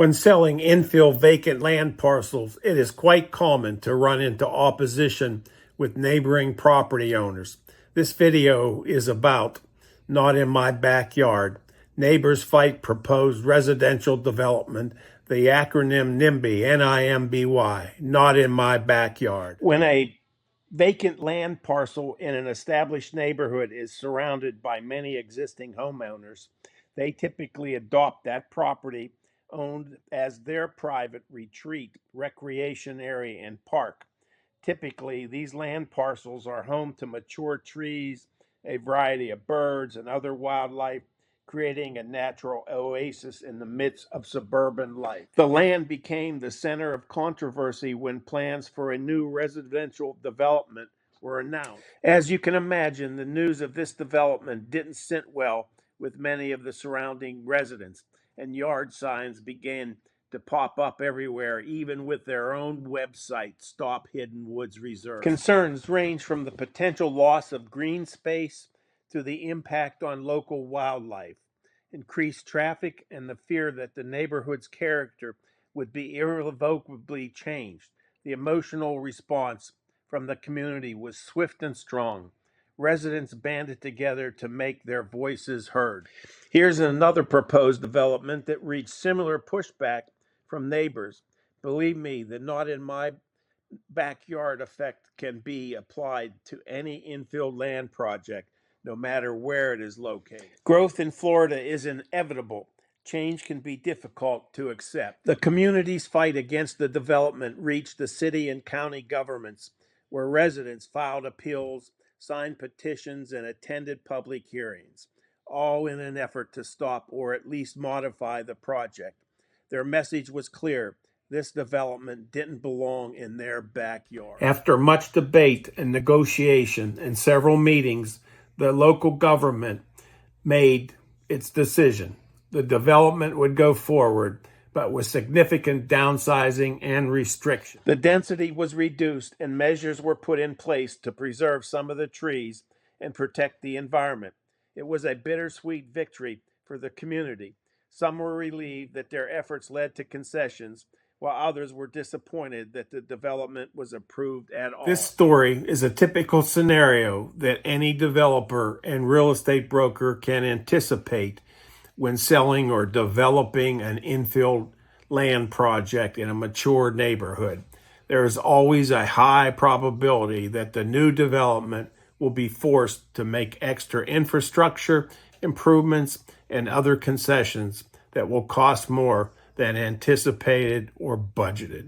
When selling infill vacant land parcels, it is quite common to run into opposition with neighboring property owners. This video is about Not in My Backyard. Neighbors fight proposed residential development, the acronym NIMBY, N-I-M-B-Y, Not in My Backyard. When a vacant land parcel in an established neighborhood is surrounded by many existing homeowners, they typically adopt that property owned as their private retreat, recreation area, and park. Typically, these land parcels are home to mature trees, a variety of birds, and other wildlife, creating a natural oasis in the midst of suburban life. The land became the center of controversy when plans for a new residential development were announced. As you can imagine, the news of this development didn't sit well with many of the surrounding residents, and yard signs began to pop up everywhere, even with their own website, Stop Hidden Woods Reserve. Concerns range from the potential loss of green space to the impact on local wildlife, increased traffic, and the fear that the neighborhood's character would be irrevocably changed. The emotional response from the community was swift and strong. Residents banded together to make their voices heard. Here's another proposed development that reached similar pushback from neighbors. Believe me, the Not in My Backyard effect can be applied to any infill land project, no matter where it is located. Growth in Florida is inevitable. Change can be difficult to accept. The community's fight against the development reached the city and county governments, where residents filed appeals, signed petitions, and attended public hearings, all in an effort to stop or at least modify the project. Their message was clear: this development didn't belong in their backyard. After much debate and negotiation and several meetings, the local government made its decision. The development would go forward, but with significant downsizing and restriction. The density was reduced and measures were put in place to preserve some of the trees and protect the environment. It was a bittersweet victory for the community. Some were relieved that their efforts led to concessions, while others were disappointed that the development was approved at all. This story is a typical scenario that any developer and real estate broker can anticipate when selling or developing an infill land project in a mature neighborhood. There is always a high probability that the new development will be forced to make extra infrastructure improvements and other concessions that will cost more than anticipated or budgeted.